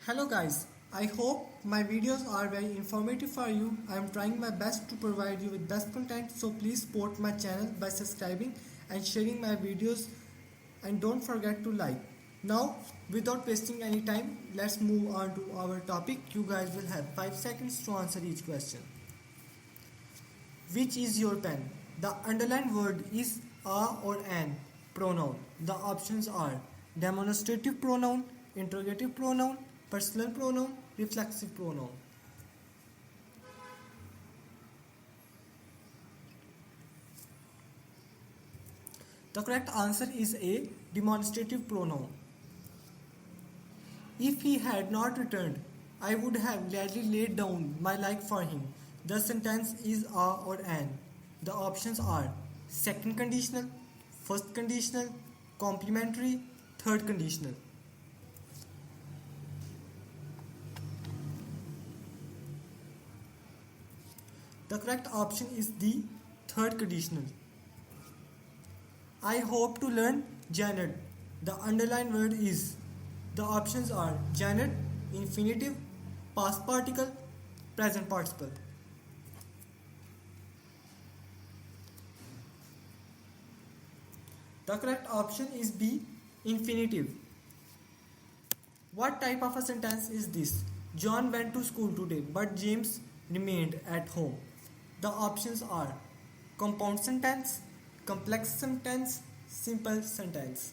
Hello guys, I hope my videos are very informative for you. I am trying my best to provide you with best content, so please support my channel by subscribing and sharing my videos, and don't forget to like. Now, without wasting any time, let's move on to our topic. You guys will have 5 seconds to answer each question. Which is your pen? The underlined word is a or an pronoun. The options are demonstrative pronoun, interrogative pronoun, personal pronoun, reflexive pronoun. The correct answer is A, demonstrative pronoun. If he had not returned, I would have gladly laid down my life for him. The sentence is a or an. The options are second conditional, first conditional, complementary, third conditional. The correct option is the third conditional. I hope to learn Janet. The underlined word is. The options are Janet, infinitive, past participle, present participle. The correct option is B, infinitive. What type of a sentence is this? John went to school today, but James remained at home. The options are compound sentence, complex sentence, simple sentence.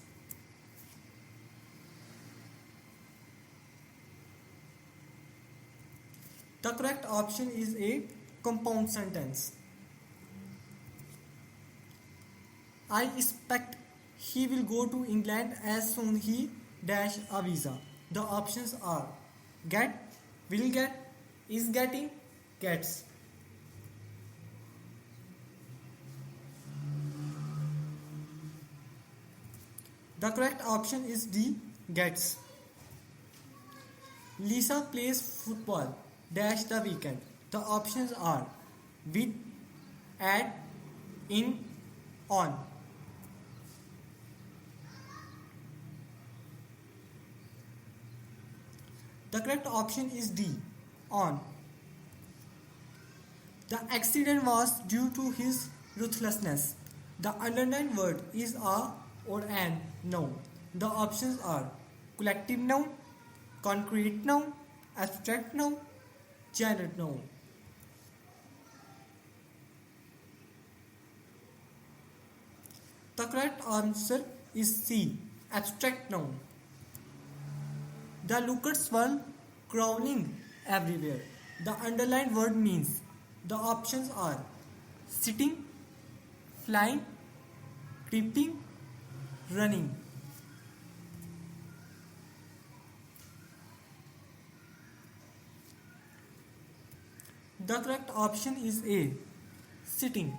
The correct option is A, compound sentence. I expect he will go to England as soon he dash a visa. The options are get, will get, is getting, gets. The correct option is D, gets. Lisa plays football dash the weekend. The options are with, at, in, on. The correct option is D, on. The accident was due to his ruthlessness. The underlined word is a or an noun. The options are collective noun, concrete noun, abstract noun, generic noun. The correct answer is C, abstract noun. The locusts were crawling everywhere. The underlined word means. The options are sitting, flying, creeping, running. The correct option is A, sitting.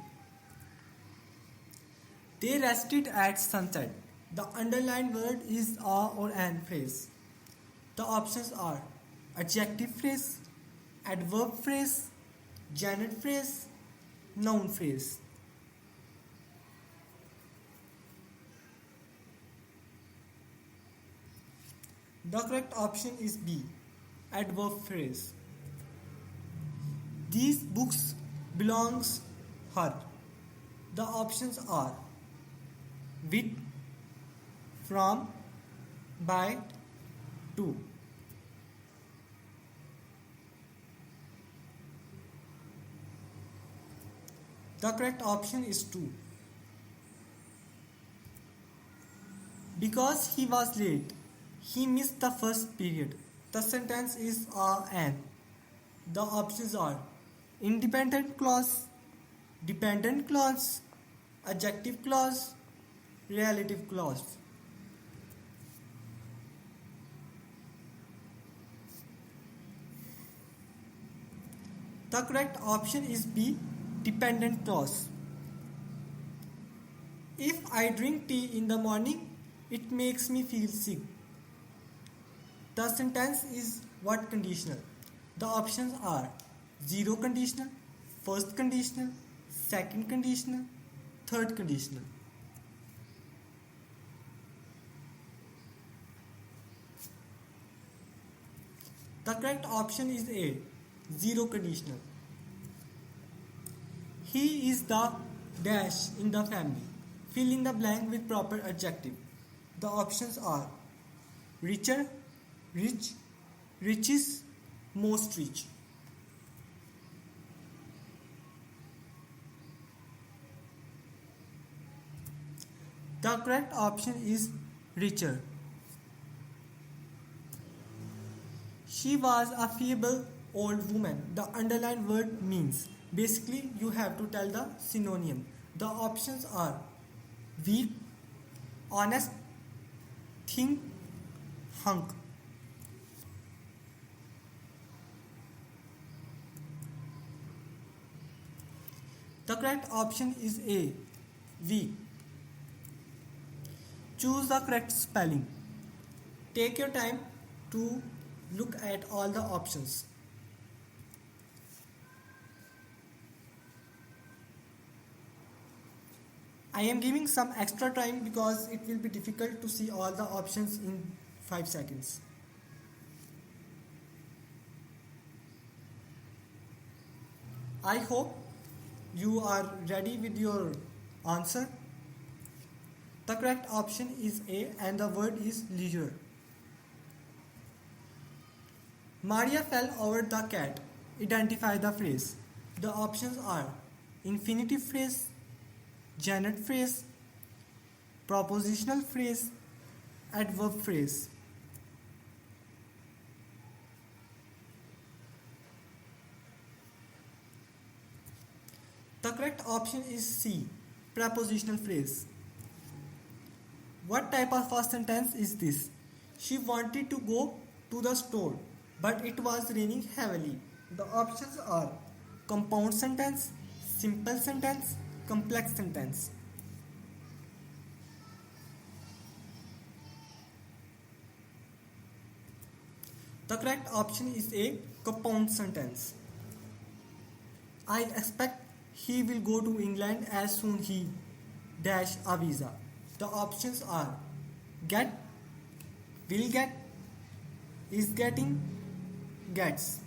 They rested at sunset. The underlined word is a or an phrase. The options are adjective phrase, adverb phrase, generic phrase, noun phrase. The correct option is B, adverb phrase. These books belongs her. The options are with, from, by, to. The correct option is 2. Because he was late, he missed the first period. The sentence is an. The options are independent clause, dependent clause, adjective clause, relative clause. The correct option is B, dependent clause. If I drink tea in the morning, it makes me feel sick. The sentence is what conditional? The options are zero conditional, first conditional, second conditional, third conditional. The correct option is A. Zero conditional. He is the dash in the family. Fill in the blank with proper adjective. The options are richer, rich, richest, most rich. The correct option is richer. She was a feeble old woman. The underlined word means. Basically, you have to tell the synonym. The options are weak, honest, think, hunk. The correct option is A. Weak. Choose the correct spelling. Take your time to look at all the options. I am giving some extra time because it will be difficult to see all the options in 5 seconds. I hope you are ready with your answer. The correct option is A and the word is leisure. Maria fell over the cat. Identify the phrase. The options are infinitive phrase, Janet phrase, propositional phrase, adverb phrase. The correct option is C. Prepositional phrase. What type of a sentence is this? She wanted to go to the store, but it was raining heavily. The options are compound sentence, simple sentence, complex sentence. The correct option is A. Compound sentence. I expect he will go to England as soon he dash a visa. The options are get, will get, is getting, gets.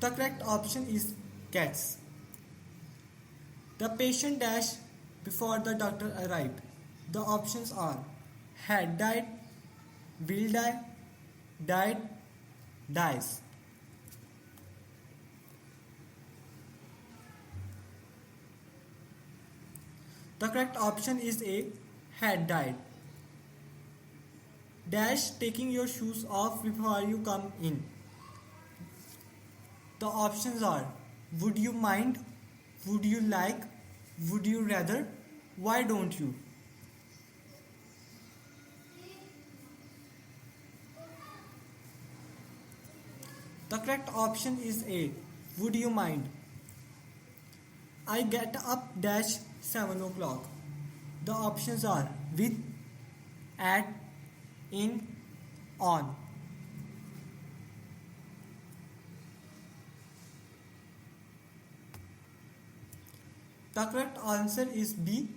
The correct option is gets. The patient dashed before the doctor arrived. The options are had died, will die, died, dies. The correct option is A. Had died. Dash taking your shoes off before you come in. The options are would you mind, would you like, would you rather, why don't you? The correct option is A. Would you mind? I get up dash 7 o'clock. The options are with, at, in, on. The correct answer is B.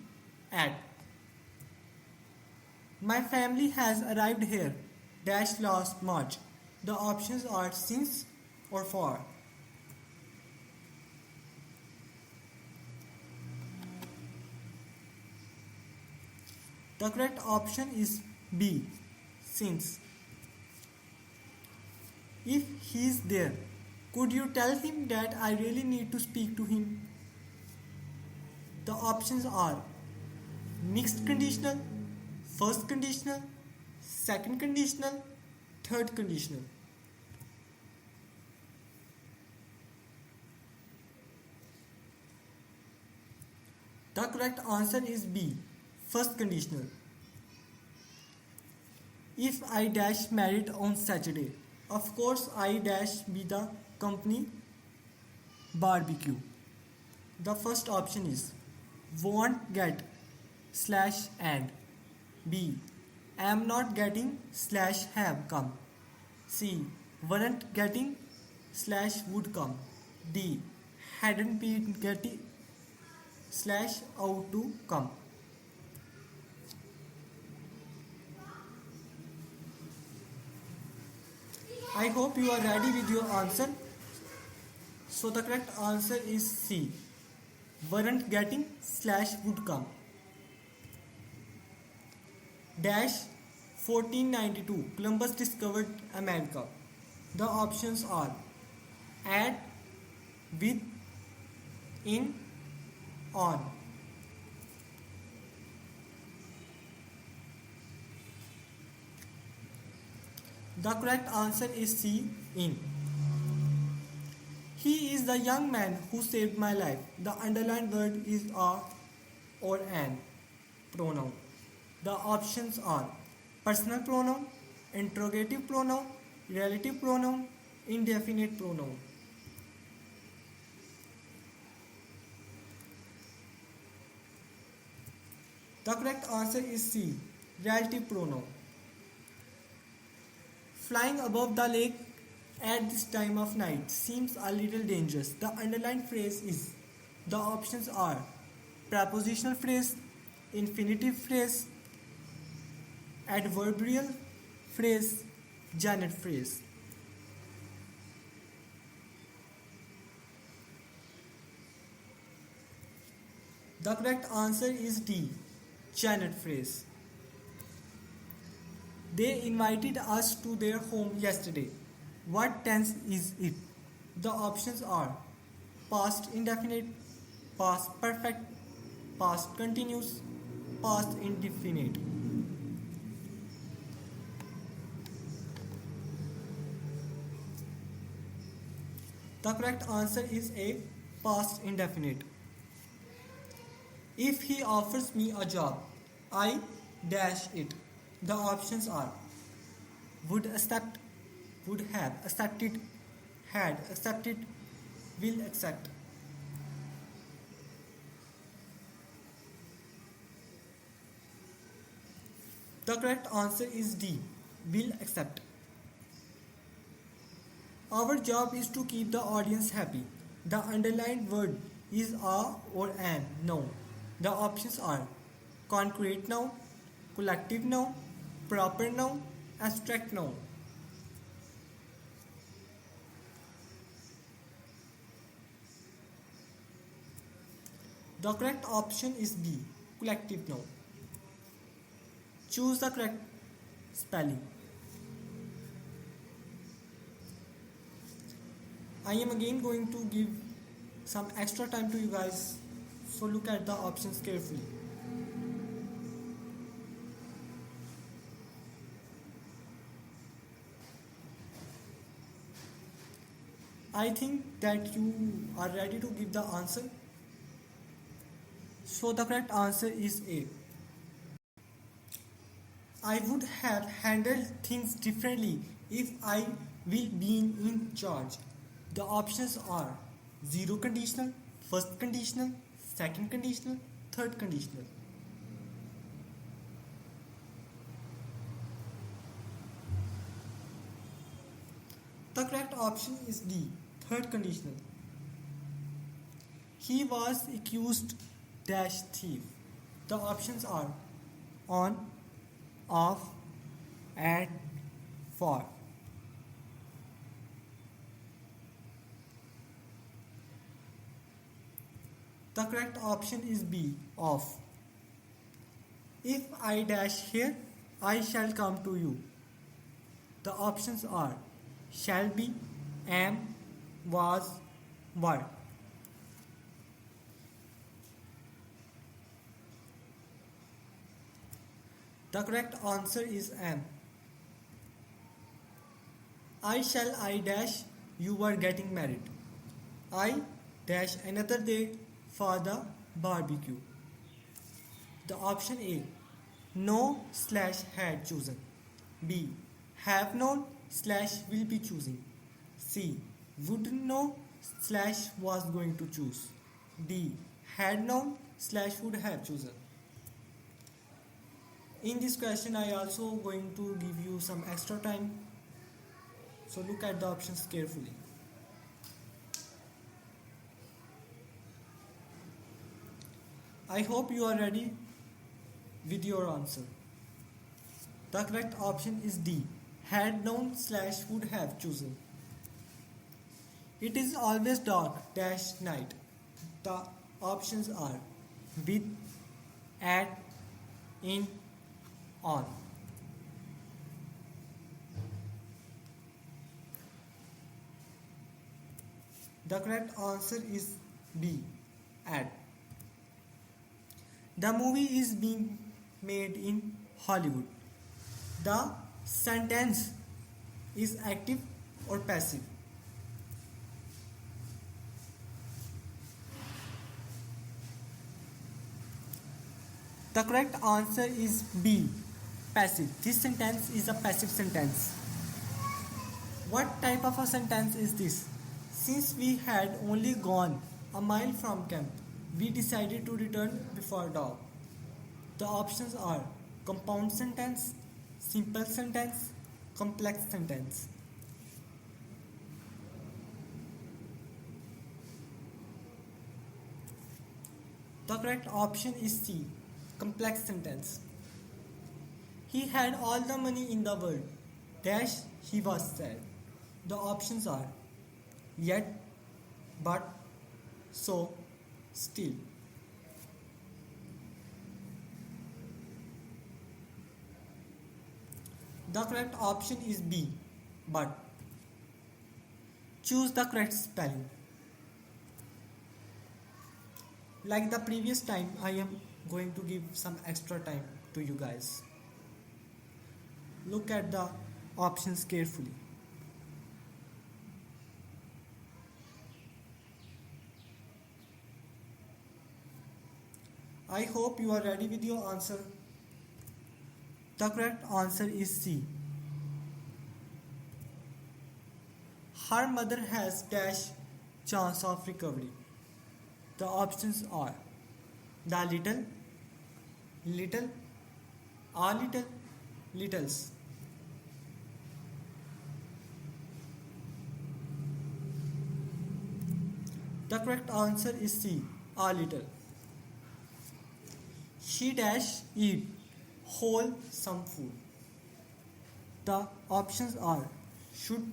At. My family has arrived here dash last March. The options are since or for. The correct option is B. Since. If he is there, could you tell him that I really need to speak to him? The options are mixed conditional, first conditional, second conditional, third conditional. The correct answer is B. First conditional. If I dash married on Saturday, of course I dash be the company barbecue. The first option is won't get slash and. B. Am not getting slash have come. C. Weren't getting slash would come. D. Hadn't been getting slash out to come. hope you are ready with your answer. So the correct answer is C. Weren't getting slash would come. Dash 1492 Columbus discovered America. The options are at, with, in, on. The correct answer is C. In. He is the young man who saved my life. The underlined word is a or an pronoun. The options are personal pronoun, interrogative pronoun, relative pronoun, indefinite pronoun. The correct answer is C. Relative pronoun. Flying above the lake at this time of night seems a little dangerous. The underlined phrase is. The options are prepositional phrase, infinitive phrase, adverbial phrase, Janet phrase. The correct answer is D. Janet phrase. They invited us to their home yesterday. What tense is it? The options are past indefinite, past perfect, past continuous, past indefinite. The correct answer is A. Past indefinite. If he offers me a job, I dash it. The options are would accept, would have accepted, had accepted, will accept. The correct answer is D. Will accept. Our job is to keep the audience happy. The underlined word is a or an noun. The options are concrete noun, collective noun, proper noun, abstract noun. The correct option is B. Collective noun. Choose the correct spelling. I am again going to give some extra time to you guys, so look at the options carefully. I think that you are ready to give the answer. So the correct answer is A. I would have handled things differently if I will been in charge. The options are zero conditional, first conditional, second conditional, third conditional. The correct option is D. Third conditional. He was accused dash thief. The options are on, off, at, for. The correct option is B. Off. If I dash here, I shall come to you. The options are shall be, am, was, were. The correct answer is am. I dash you were getting married. I dash another day for the barbecue. The option A. Know slash had chosen. B. Have known slash will be choosing. C. Wouldn't know slash was going to choose. D. Had known slash would have chosen. In this question I also going to give you some extra time. So look at the options carefully. I hope you are ready with your answer. The correct option is D. had known slash would have chosen. It is always dark dash night. The options are with, at, in, on. The correct answer is B, at. The movie is being made in Hollywood. The sentence is active or passive. The correct answer is B, passive. This sentence is a passive sentence. What type of a sentence is this? Since we had only gone a mile from camp, we decided to return before dark. The options are compound sentence, simple sentence, complex sentence. The correct option is C, complex sentence. He had all the money in the world. Dash, he was sad. The options are yet, but, so, still. The correct option is B, but. Choose the correct spelling. Like the previous time, I am going to give some extra time to you guys. Look at the options carefully. I hope you are ready with your answer. The correct answer is C. Her mother has dash chance of recovery. The options are the little, little, a little, littles. The correct answer is C, a little. She dash eat whole some food. The options are should,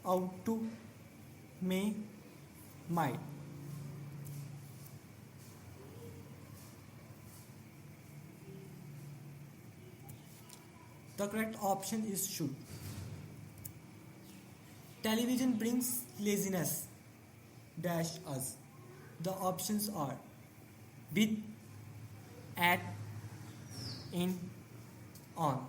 ought to, may, might. The correct option is should. Television brings laziness dash us. The options are with, at, in, on.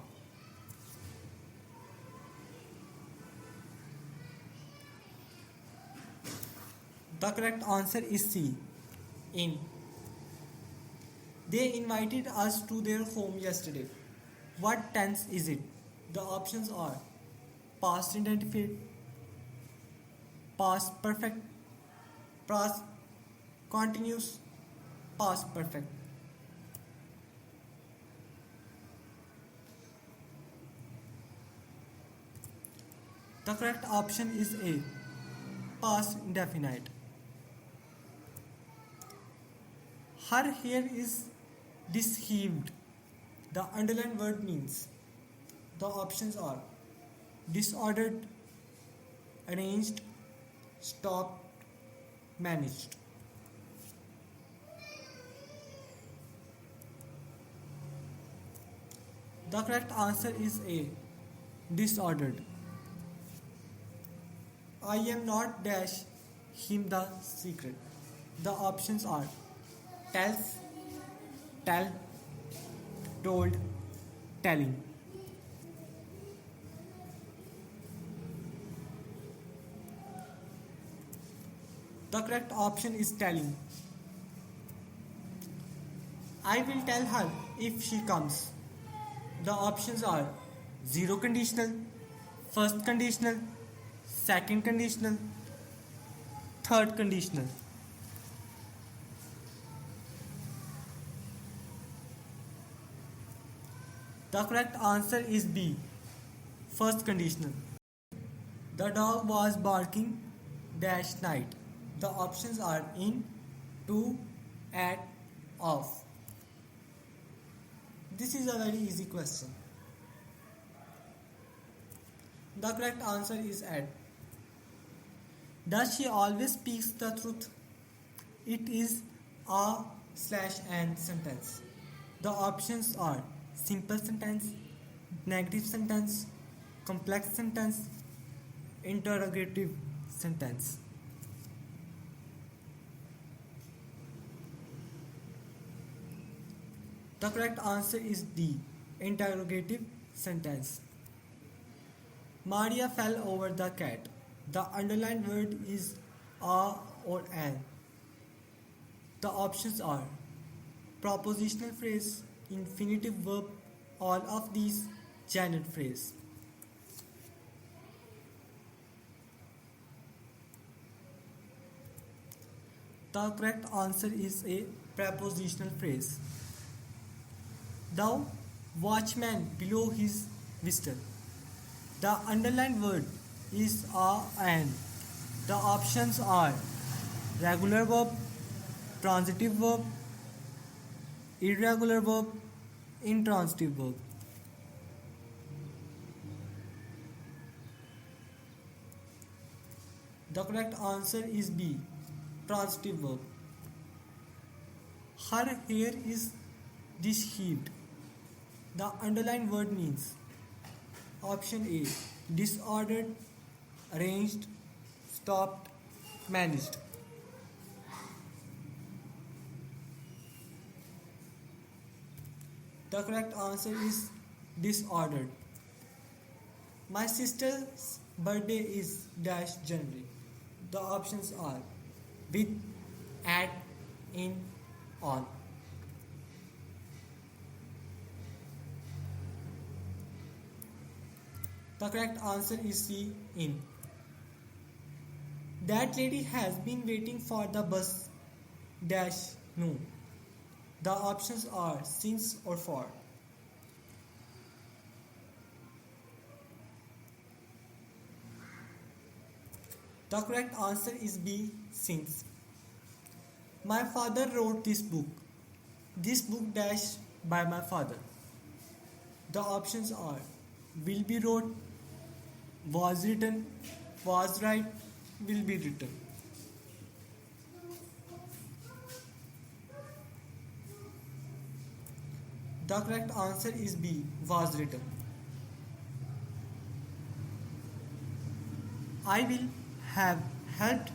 The correct answer is C, in. They invited us to their home yesterday. What tense is it? The options are past indefinite, past perfect, past continuous, past perfect. The correct option is A, past indefinite. Her hair is disheveled. The underlined word means. The options are disordered, arranged, stopped, managed. The correct answer is A, disordered. I am not dash him the secret. The options are tells, tell, told, telling. The correct option is telling. I will tell her if she comes. The options are zero conditional, first conditional, second conditional, third conditional. The correct answer is B, first conditional. The dog was barking dash night. The options are in, to, at, off. This is a very easy question. The correct answer is Ed. Does she always speaks the truth? It is a slash and sentence. The options are simple sentence, negative sentence, complex sentence, interrogative sentence. The correct answer is D, interrogative sentence. Maria fell over the cat. The underlined word is a or an. The options are propositional phrase, infinitive verb, all of these, gendered phrase. The correct answer is a prepositional phrase. The watchman below his whistle. The underlined word is a and. The options are regular verb, transitive verb, irregular verb, intransitive verb. The correct answer is B, transitive verb. Her hair is disheveled. The underlined word means option A, disordered, arranged, stopped, managed. The correct answer is disordered. My sister's birthday is dash January. The options are with, at, in, on. The correct answer is C, in. That lady has been waiting for the bus dash no. The options are since or for. The correct answer is B, since. My father wrote this book. This book dash by my father. The options are will be wrote, was written, was right, will be written. The correct answer is B, was written. I will have helped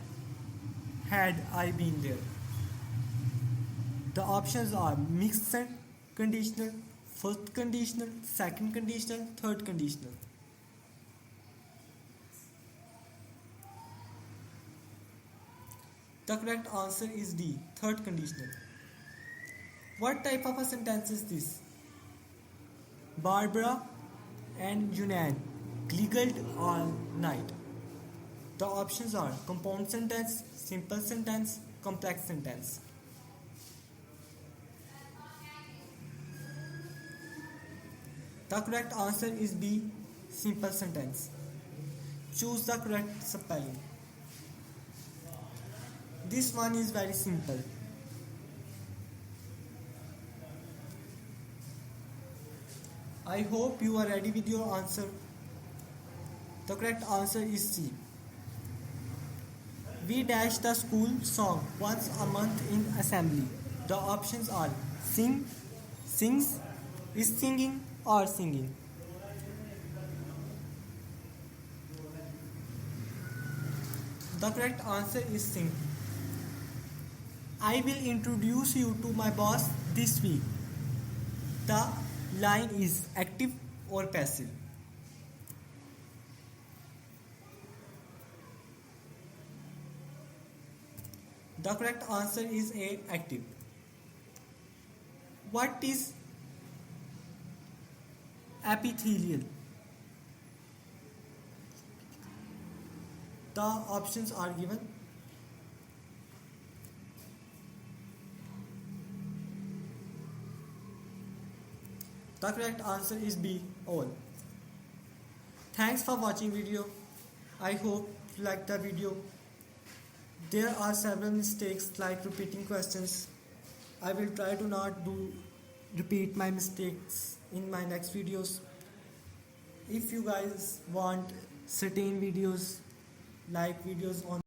had I been there. The options are mixed conditional, first conditional, second conditional, third conditional. The correct answer is D, third conditional. What type of a sentence is this? Barbara and Junan giggled all night. The options are compound sentence, simple sentence, complex sentence. The correct answer is B, simple sentence. Choose the correct spelling. This one is very simple. I hope you are ready with your answer. The correct answer is C. We dash the school song once a month in assembly. The options are sing, sings, is singing, or singing. The correct answer is sing. I will introduce you to my boss this week. The line is active or passive. The correct answer is A, active. What is epithelial? The options are given. The correct answer is B, all. Thanks for watching video. I hope you like the video. There are several mistakes like repeating questions. I will try to not repeat my mistakes in my next videos. If you guys want certain videos like videos on